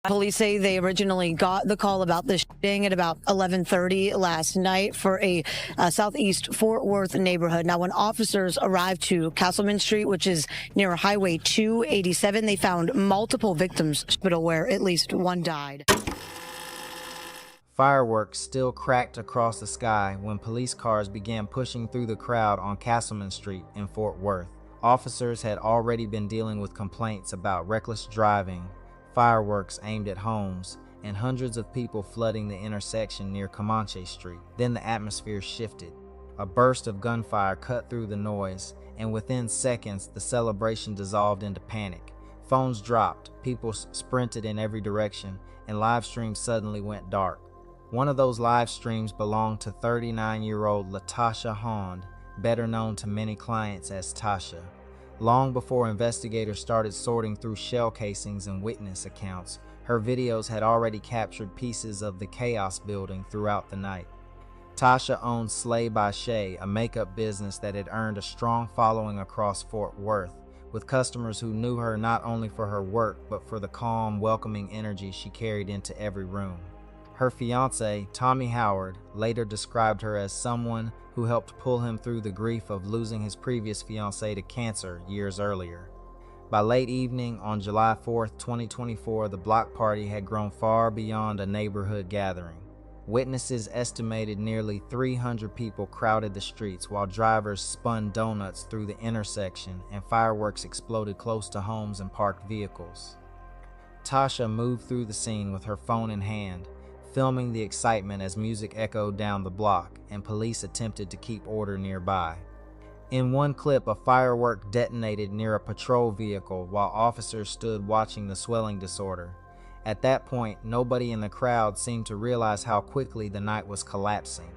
Police say they originally got the call about the shooting at about 11:30 last night for a southeast Fort Worth neighborhood. Now, when officers arrived to Castleman Street, which is near Highway 287, they found multiple victims in the hospital where at least one died. Fireworks still cracked across the sky when police cars began pushing through the crowd on Castleman Street in Fort Worth. Officers had already been dealing with complaints about reckless driving, fireworks aimed at homes, and hundreds of people flooding the intersection near Comanche Street. Then the atmosphere shifted. A burst of gunfire cut through the noise, and within seconds the celebration dissolved into panic. Phones dropped, people sprinted in every direction, and live streams suddenly went dark. One of those live streams belonged to 39-year-old Tasha Hymond, better known to many clients as Tasha. Long before investigators started sorting through shell casings and witness accounts, her videos had already captured pieces of the chaos building throughout the night. Tasha owned Slay by Shay, a makeup business that had earned a strong following across Fort Worth, with customers who knew her not only for her work but for the calm, welcoming energy she carried into every room. Her fiancé, Tommy Howard, later described her as someone who helped pull him through the grief of losing his previous fiancée to cancer years earlier. By late evening on July 4, 2024, the block party had grown far beyond a neighborhood gathering. Witnesses estimated nearly 300 people crowded the streets while drivers spun donuts through the intersection and fireworks exploded close to homes and parked vehicles. Tasha moved through the scene with her phone in hand, filming the excitement as music echoed down the block and police attempted to keep order nearby. In one clip, a firework detonated near a patrol vehicle while officers stood watching the swelling disorder. At that point, nobody in the crowd seemed to realize how quickly the night was collapsing.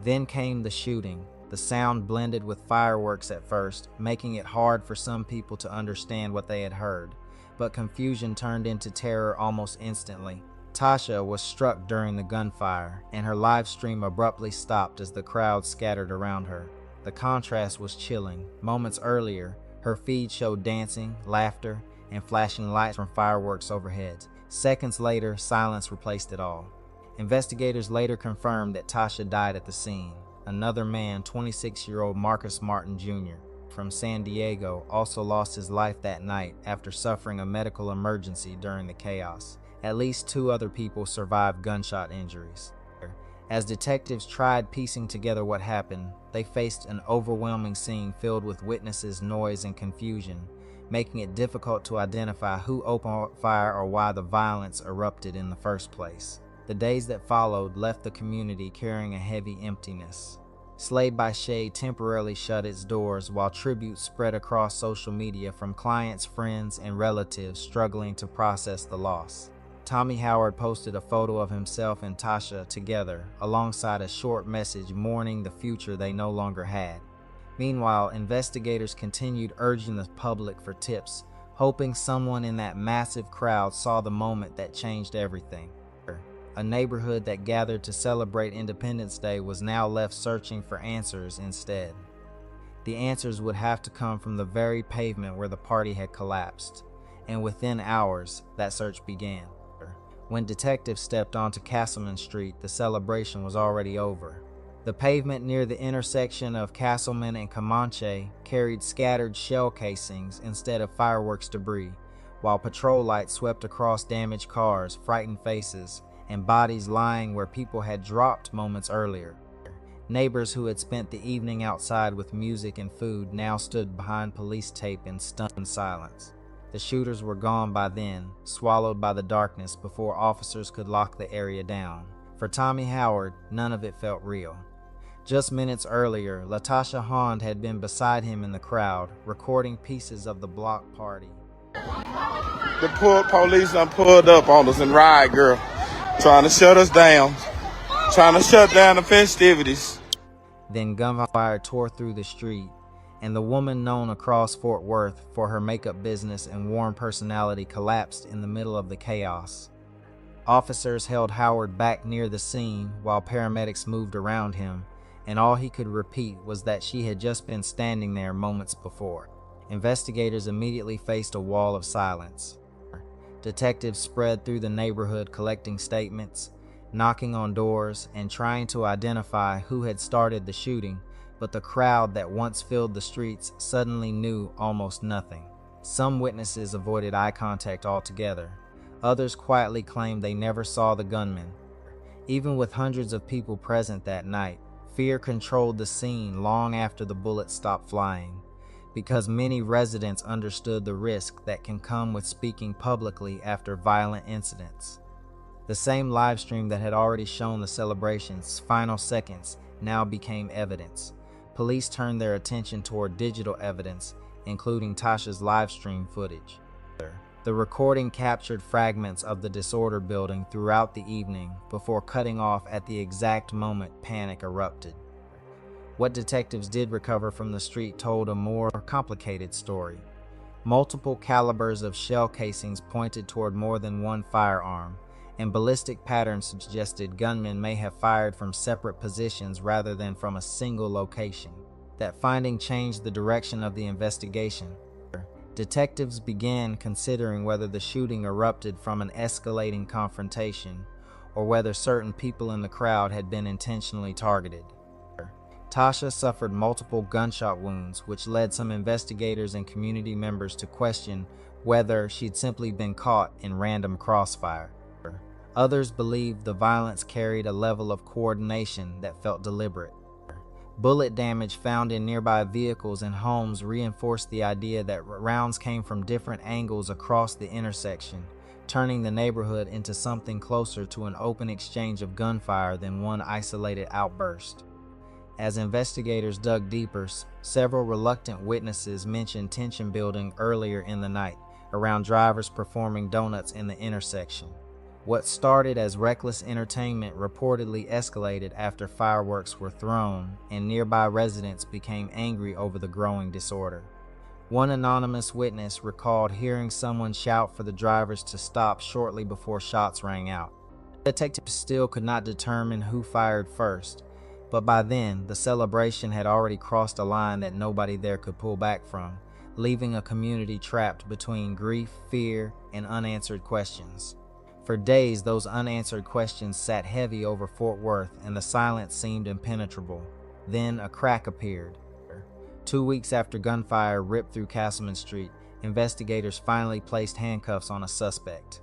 Then came the shooting. The sound blended with fireworks at first, making it hard for some people to understand what they had heard, but confusion turned into terror almost instantly. Tasha was struck during the gunfire, and her live stream abruptly stopped as the crowd scattered around her. The contrast was chilling. Moments earlier, her feed showed dancing, laughter, and flashing lights from fireworks overhead. Seconds later, silence replaced it all. Investigators later confirmed that Tasha died at the scene. Another man, 26-year-old Marcus Martin Jr., from San Diego, also lost his life that night after suffering a medical emergency during the chaos. At least 2 other people survived gunshot injuries. As detectives tried piecing together what happened, they faced an overwhelming scene filled with witnesses, noise, and confusion, making it difficult to identify who opened fire or why the violence erupted in the first place. The days that followed left the community carrying a heavy emptiness. Slay by Shay temporarily shut its doors while tributes spread across social media from clients, friends, and relatives struggling to process the loss. Tommy Howard posted a photo of himself and Tasha together, alongside a short message mourning the future they no longer had. Meanwhile, investigators continued urging the public for tips, hoping someone in that massive crowd saw the moment that changed everything. A neighborhood that gathered to celebrate Independence Day was now left searching for answers instead. The answers would have to come from the very pavement where the party had collapsed, and within hours, that search began. When detectives stepped onto Castleman Street, the celebration was already over. The pavement near the intersection of Castleman and Comanche carried scattered shell casings instead of fireworks debris, while patrol lights swept across damaged cars, frightened faces, and bodies lying where people had dropped moments earlier. Neighbors who had spent the evening outside with music and food now stood behind police tape in stunned silence. The shooters were gone by then, swallowed by the darkness before officers could lock the area down. For Tommy Howard, none of it felt real. Just minutes earlier, Tasha Hymond had been beside him in the crowd, recording pieces of the block party. The police done pulled up on us and riot girl, trying to shut us down, trying to shut down the festivities. Then gunfire tore through the street, and the woman known across Fort Worth for her makeup business and warm personality collapsed in the middle of the chaos. Officers held Howard back near the scene while paramedics moved around him, and all he could repeat was that she had just been standing there moments before. Investigators immediately faced a wall of silence. Detectives spread through the neighborhood collecting statements, knocking on doors, and trying to identify who had started the shooting, but the crowd that once filled the streets suddenly knew almost nothing. Some witnesses avoided eye contact altogether. Others quietly claimed they never saw the gunman. Even with hundreds of people present that night, fear controlled the scene long after the bullets stopped flying, because many residents understood the risk that can come with speaking publicly after violent incidents. The same live stream that had already shown the celebration's final seconds now became evidence. Police turned their attention toward digital evidence, including Tasha's live stream footage. The recording captured fragments of the disorder building throughout the evening before cutting off at the exact moment panic erupted. What detectives did recover from the street told a more complicated story. Multiple calibers of shell casings pointed toward more than one firearm, and ballistic patterns suggested gunmen may have fired from separate positions rather than from a single location. That finding changed the direction of the investigation. Detectives began considering whether the shooting erupted from an escalating confrontation or whether certain people in the crowd had been intentionally targeted. Tasha suffered multiple gunshot wounds, which led some investigators and community members to question whether she'd simply been caught in random crossfire. Others believed the violence carried a level of coordination that felt deliberate. Bullet damage found in nearby vehicles and homes reinforced the idea that rounds came from different angles across the intersection, turning the neighborhood into something closer to an open exchange of gunfire than one isolated outburst. As investigators dug deeper, several reluctant witnesses mentioned tension building earlier in the night around drivers performing donuts in the intersection. What started as reckless entertainment reportedly escalated after fireworks were thrown, and nearby residents became angry over the growing disorder. One anonymous witness recalled hearing someone shout for the drivers to stop shortly before shots rang out. Detectives still could not determine who fired first, but by then, the celebration had already crossed a line that nobody there could pull back from, leaving a community trapped between grief, fear, and unanswered questions. For days, those unanswered questions sat heavy over Fort Worth, and the silence seemed impenetrable. Then a crack appeared. 2 weeks after gunfire ripped through Castleman Street, investigators finally placed handcuffs on a suspect.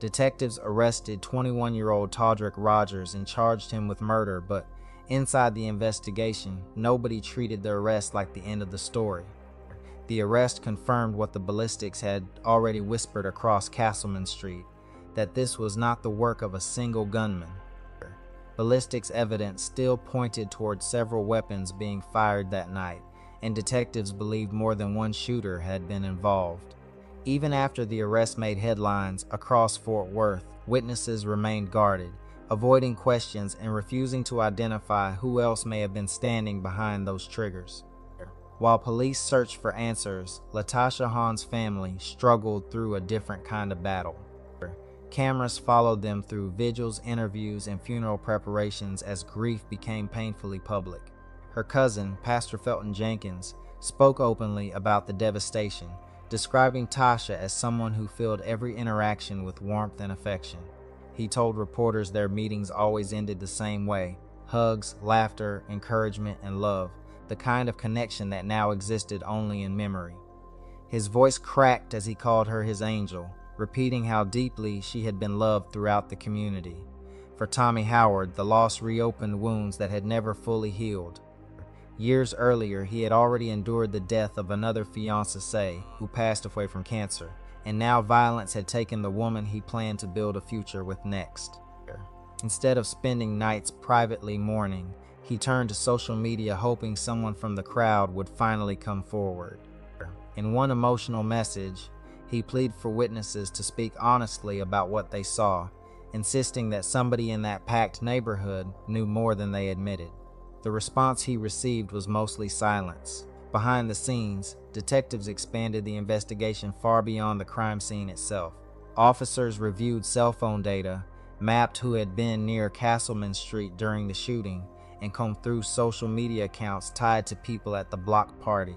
Detectives arrested 21-year-old Todrick Rogers and charged him with murder, but inside the investigation, nobody treated the arrest like the end of the story. The arrest confirmed what the ballistics had already whispered across Castleman Street, that this was not the work of a single gunman. Ballistics evidence still pointed toward several weapons being fired that night, and detectives believed more than one shooter had been involved. Even after the arrest made headlines across Fort Worth, witnesses remained guarded, avoiding questions and refusing to identify who else may have been standing behind those triggers. While police searched for answers, Tasha Hymonds' family struggled through a different kind of battle. Cameras followed them through vigils, interviews, and funeral preparations as grief became painfully public. Her cousin, Pastor Felton Jenkins, spoke openly about the devastation, describing Tasha as someone who filled every interaction with warmth and affection. He told reporters their meetings always ended the same way: hugs, laughter, encouragement, and love, the kind of connection that now existed only in memory. His voice cracked as he called her his angel, repeating how deeply she had been loved throughout the community. For Tommy Howard, the loss reopened wounds that had never fully healed. Years earlier, he had already endured the death of another fiancée who passed away from cancer, and now violence had taken the woman he planned to build a future with next. Instead of spending nights privately mourning, he turned to social media hoping someone from the crowd would finally come forward. In one emotional message, he pleaded for witnesses to speak honestly about what they saw, insisting that somebody in that packed neighborhood knew more than they admitted. The response he received was mostly silence. Behind the scenes, detectives expanded the investigation far beyond the crime scene itself. Officers reviewed cell phone data, mapped who had been near Castleman Street during the shooting, and combed through social media accounts tied to people at the block party.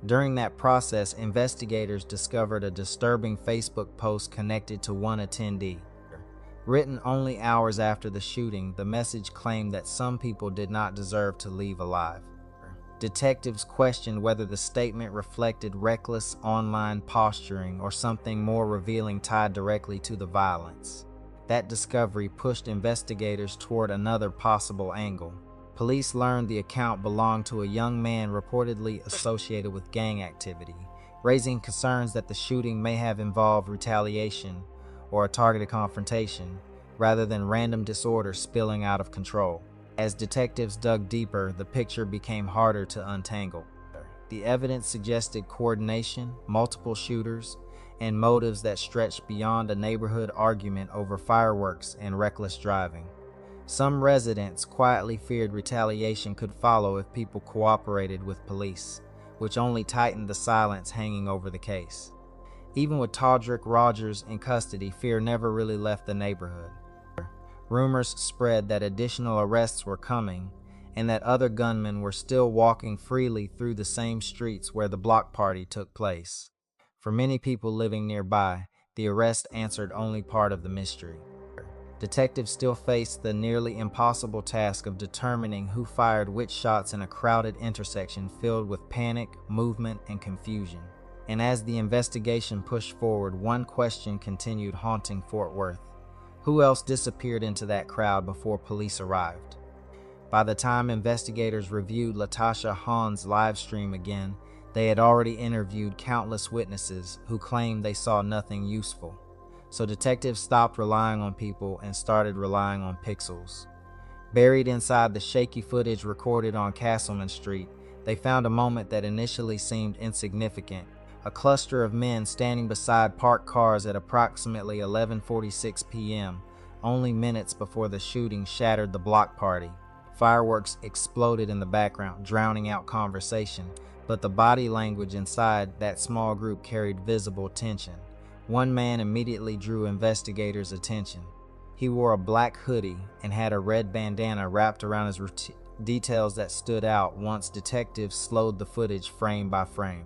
During that process, investigators discovered a disturbing Facebook post connected to one attendee. Written only hours after the shooting, the message claimed that some people did not deserve to leave alive. Detectives questioned whether the statement reflected reckless online posturing or something more revealing tied directly to the violence. That discovery pushed investigators toward another possible angle. Police learned the account belonged to a young man reportedly associated with gang activity, raising concerns that the shooting may have involved retaliation or a targeted confrontation, rather than random disorder spilling out of control. As detectives dug deeper, the picture became harder to untangle. The evidence suggested coordination, multiple shooters, and motives that stretched beyond a neighborhood argument over fireworks and reckless driving. Some residents quietly feared retaliation could follow if people cooperated with police, which only tightened the silence hanging over the case. Even with Todrick Rogers in custody, fear never really left the neighborhood. Rumors spread that additional arrests were coming and that other gunmen were still walking freely through the same streets where the block party took place. For many people living nearby, the arrest answered only part of the mystery. Detectives still faced the nearly impossible task of determining who fired which shots in a crowded intersection filled with panic, movement, and confusion. And as the investigation pushed forward, one question continued haunting Fort Worth. Who else disappeared into that crowd before police arrived? By the time investigators reviewed Tasha Hymond's live stream again, they had already interviewed countless witnesses who claimed they saw nothing useful. So detectives stopped relying on people and started relying on pixels. Buried inside the shaky footage recorded on Castleman Street, they found a moment that initially seemed insignificant. A cluster of men standing beside parked cars at approximately 11:46 p.m., only minutes before the shooting shattered the block party. Fireworks exploded in the background, drowning out conversation, but the body language inside that small group carried visible tension. One man immediately drew investigators' attention. He wore a black hoodie and had a red bandana wrapped around his details that stood out once detectives slowed the footage frame by frame.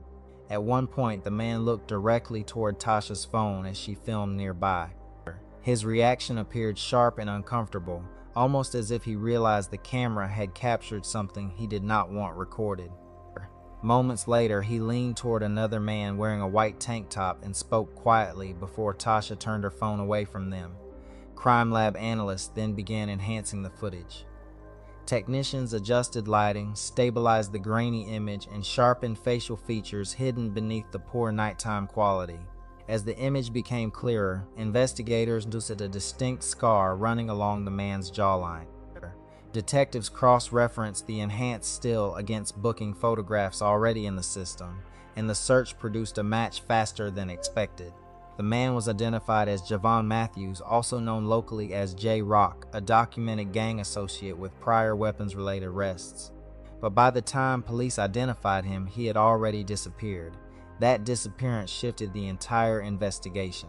At one point, the man looked directly toward Tasha's phone as she filmed nearby. His reaction appeared sharp and uncomfortable, almost as if he realized the camera had captured something he did not want recorded. Moments later, he leaned toward another man wearing a white tank top and spoke quietly before Tasha turned her phone away from them. Crime lab analysts then began enhancing the footage. Technicians adjusted lighting, stabilized the grainy image, and sharpened facial features hidden beneath the poor nighttime quality. As the image became clearer, investigators noticed a distinct scar running along the man's jawline. Detectives cross-referenced the enhanced still against booking photographs already in the system, and the search produced a match faster than expected. The man was identified as Javon Matthews, also known locally as J-Rock, a documented gang associate with prior weapons-related arrests. But by the time police identified him, he had already disappeared. That disappearance shifted the entire investigation.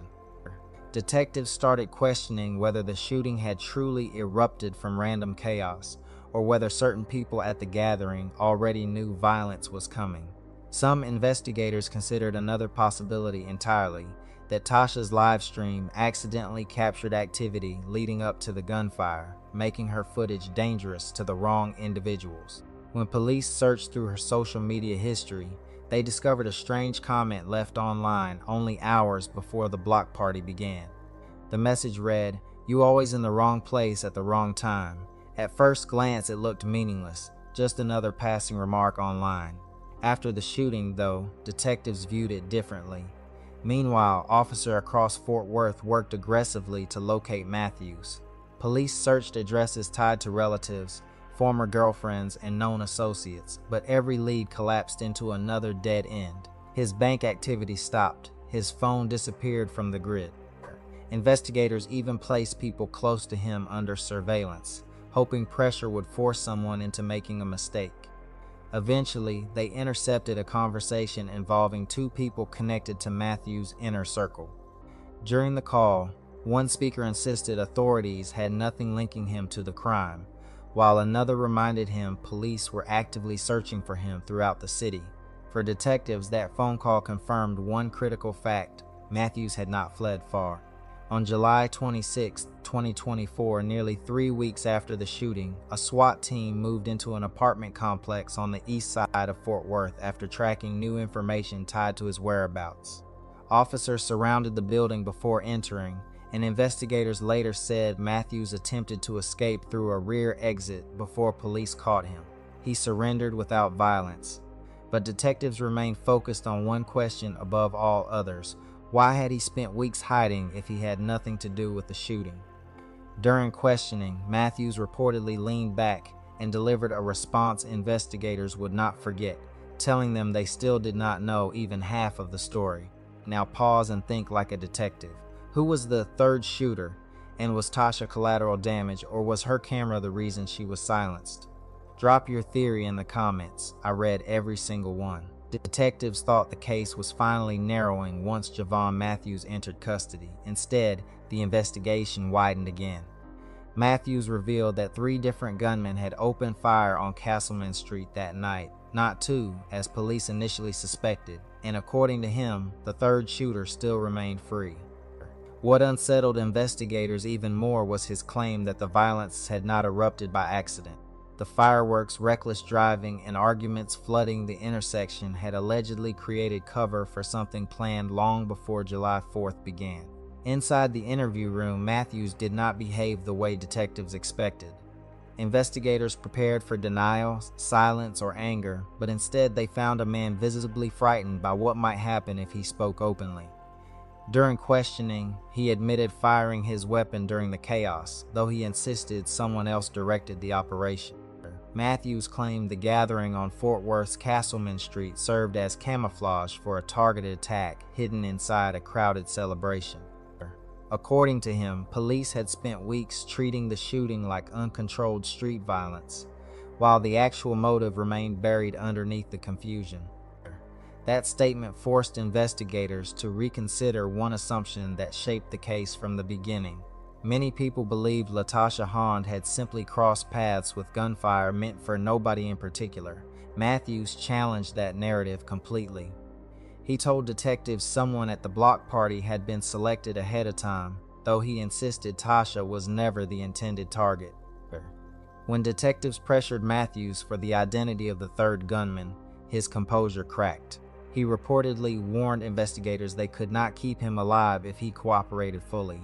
Detectives started questioning whether the shooting had truly erupted from random chaos, or whether certain people at the gathering already knew violence was coming. Some investigators considered another possibility entirely, that Tasha's live stream accidentally captured activity leading up to the gunfire, making her footage dangerous to the wrong individuals. When police searched through her social media history, they discovered a strange comment left online only hours before the block party began. The message read, "You always in the wrong place at the wrong time." At first glance, it looked meaningless, just another passing remark online. After the shooting, though, detectives viewed it differently. Meanwhile, officers across Fort Worth worked aggressively to locate Matthews. Police searched addresses tied to relatives, former girlfriends, and known associates, but every lead collapsed into another dead end. His bank activity stopped. His phone disappeared from the grid. Investigators even placed people close to him under surveillance, hoping pressure would force someone into making a mistake. Eventually, they intercepted a conversation involving two people connected to Matthews' inner circle. During the call, one speaker insisted authorities had nothing linking him to the crime, while another reminded him police were actively searching for him throughout the city. For detectives, that phone call confirmed one critical fact: Matthews had not fled far. On July 26, 2024, nearly 3 weeks after the shooting, a SWAT team moved into an apartment complex on the east side of Fort Worth after tracking new information tied to his whereabouts. Officers surrounded the building before entering, and investigators later said Matthews attempted to escape through a rear exit before police caught him. He surrendered without violence. But detectives remained focused on one question above all others: why had he spent weeks hiding if he had nothing to do with the shooting? During questioning, Matthews reportedly leaned back and delivered a response investigators would not forget, telling them they still did not know even half of the story. Now pause and think like a detective. Who was the third shooter? And was Tasha collateral damage, or was her camera the reason she was silenced? Drop your theory in the comments. I read every single one. Detectives thought the case was finally narrowing once Javon Matthews entered custody. Instead, the investigation widened again. Matthews revealed that 3 different gunmen had opened fire on Castleman Street that night, not 2, as police initially suspected, and according to him, the third shooter still remained free. What unsettled investigators even more was his claim that the violence had not erupted by accident. The fireworks, reckless driving, and arguments flooding the intersection had allegedly created cover for something planned long before July 4th began. Inside the interview room, Matthews did not behave the way detectives expected. Investigators prepared for denial, silence, or anger, but instead they found a man visibly frightened by what might happen if he spoke openly. During questioning, he admitted firing his weapon during the chaos, though he insisted someone else directed the operation. Matthews claimed the gathering on Fort Worth's Castleman Street served as camouflage for a targeted attack hidden inside a crowded celebration. According to him, police had spent weeks treating the shooting like uncontrolled street violence, while the actual motive remained buried underneath the confusion. That statement forced investigators to reconsider one assumption that shaped the case from the beginning. Many people believed Tasha Hymond had simply crossed paths with gunfire meant for nobody in particular. Matthews challenged that narrative completely. He told detectives someone at the block party had been selected ahead of time, though he insisted Tasha was never the intended target. When detectives pressured Matthews for the identity of the third gunman, his composure cracked. He reportedly warned investigators they could not keep him alive if he cooperated fully,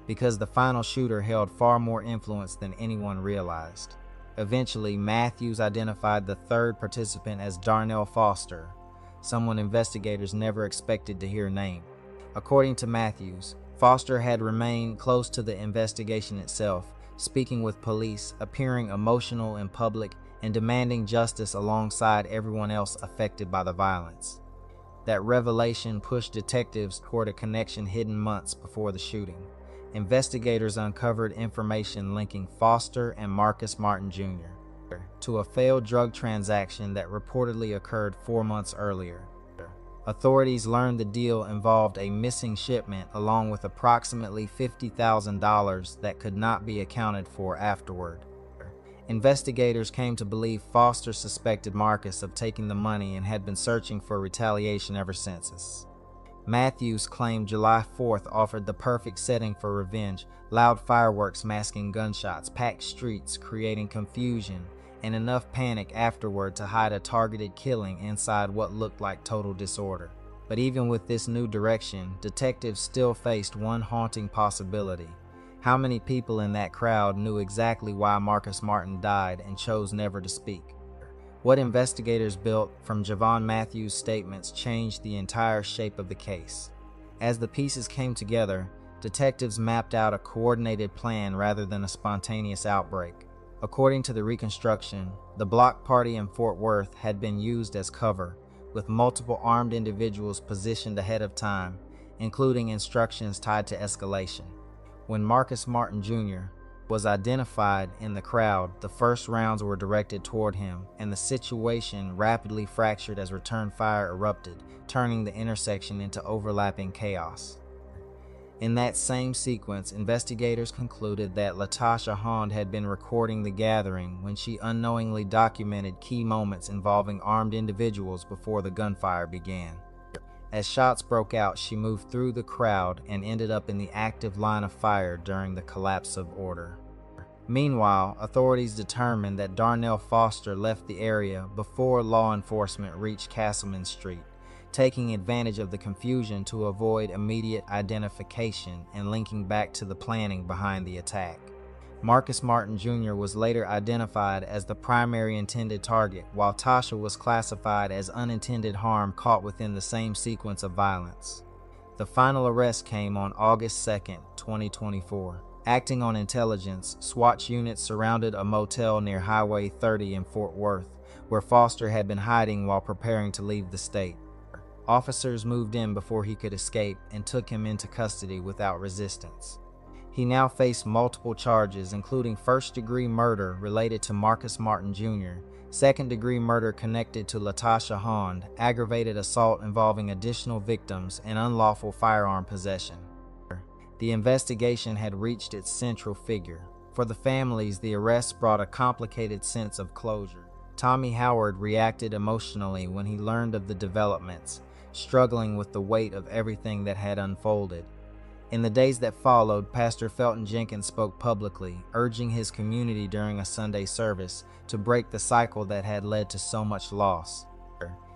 because the final shooter held far more influence than anyone realized. Eventually, Matthews identified the third participant as Darnell Foster, someone investigators never expected to hear named. According to Matthews, Foster had remained close to the investigation itself, speaking with police, appearing emotional in public, and demanding justice alongside everyone else affected by the violence. That revelation pushed detectives toward a connection hidden months before the shooting. Investigators uncovered information linking Foster and Marcus Martin Jr. to a failed drug transaction that reportedly occurred 4 months earlier. Authorities learned the deal involved a missing shipment along with approximately $50,000 that could not be accounted for afterward. Investigators came to believe Foster suspected Marcus of taking the money and had been searching for retaliation ever since. Matthews claimed July 4th offered the perfect setting for revenge: loud fireworks masking gunshots, packed streets creating confusion, and enough panic afterward to hide a targeted killing inside what looked like total disorder. But even with this new direction, detectives still faced one haunting possibility. How many people in that crowd knew exactly why Marcus Martin died and chose never to speak? What investigators built from Javon Matthews' statements changed the entire shape of the case. As the pieces came together, detectives mapped out a coordinated plan rather than a spontaneous outbreak. According to the reconstruction, the block party in Fort Worth had been used as cover, with multiple armed individuals positioned ahead of time, including instructions tied to escalation. When Marcus Martin Jr. was identified in the crowd, the first rounds were directed toward him, and the situation rapidly fractured as return fire erupted, turning the intersection into overlapping chaos. In that same sequence, investigators concluded that Tasha Hymond had been recording the gathering when she unknowingly documented key moments involving armed individuals before the gunfire began. As shots broke out, she moved through the crowd and ended up in the active line of fire during the collapse of order. Meanwhile, authorities determined that Darnell Foster left the area before law enforcement reached Castleman Street, taking advantage of the confusion to avoid immediate identification and linking back to the planning behind the attack. Marcus Martin Jr. was later identified as the primary intended target, while Tasha was classified as unintended harm caught within the same sequence of violence. The final arrest came on August 2, 2024. Acting on intelligence, SWAT units surrounded a motel near Highway 30 in Fort Worth, where Foster had been hiding while preparing to leave the state. Officers moved in before he could escape and took him into custody without resistance. He now faced multiple charges, including first-degree murder related to Marcus Martin Jr., second-degree murder connected to Tasha Hymond, aggravated assault involving additional victims, and unlawful firearm possession. The investigation had reached its central figure. For the families, the arrest brought a complicated sense of closure. Tommy Howard reacted emotionally when he learned of the developments, struggling with the weight of everything that had unfolded. In the days that followed, Pastor Felton Jenkins spoke publicly, urging his community during a Sunday service to break the cycle that had led to so much loss.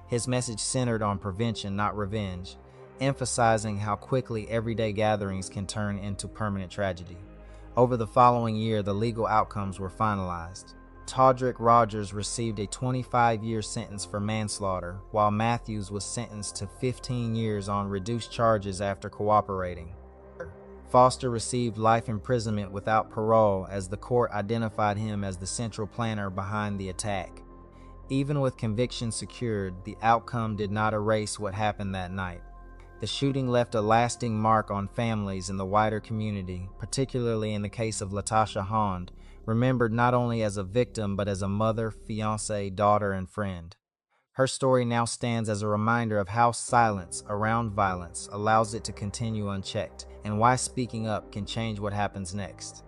His message centered on prevention, not revenge, emphasizing how quickly everyday gatherings can turn into permanent tragedy. Over the following year, the legal outcomes were finalized. Todrick Rogers received a 25-year sentence for manslaughter, while Matthews was sentenced to 15 years on reduced charges after cooperating. Foster received life imprisonment without parole as the court identified him as the central planner behind the attack. Even with conviction secured, the outcome did not erase what happened that night. The shooting left a lasting mark on families in the wider community, particularly in the case of Tasha Hymond, remembered not only as a victim but as a mother, fiancée, daughter, and friend. Her story now stands as a reminder of how silence around violence allows it to continue unchecked, and why speaking up can change what happens next.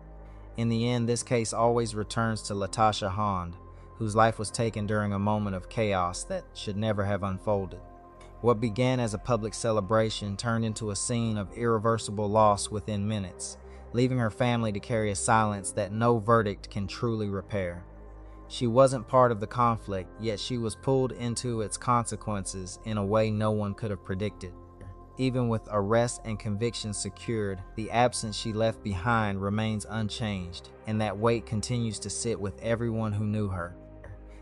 In the end, this case always returns to Tasha Hymond, whose life was taken during a moment of chaos that should never have unfolded. What began as a public celebration turned into a scene of irreversible loss within minutes, leaving her family to carry a silence that no verdict can truly repair. She wasn't part of the conflict, yet she was pulled into its consequences in a way no one could have predicted. Even with arrest and conviction secured, the absence she left behind remains unchanged, and that weight continues to sit with everyone who knew her.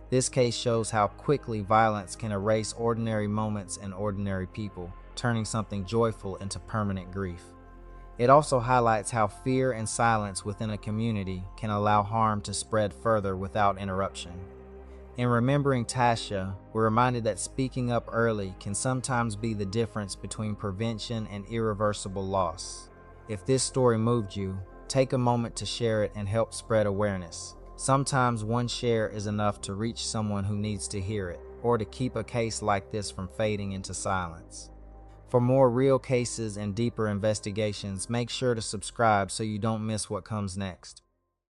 This case shows how quickly violence can erase ordinary moments and ordinary people, turning something joyful into permanent grief. It also highlights how fear and silence within a community can allow harm to spread further without interruption. In remembering Tasha, we're reminded that speaking up early can sometimes be the difference between prevention and irreversible loss. If this story moved you, take a moment to share it and help spread awareness. Sometimes one share is enough to reach someone who needs to hear it, or to keep a case like this from fading into silence. For more real cases and deeper investigations, make sure to subscribe so you don't miss what comes next.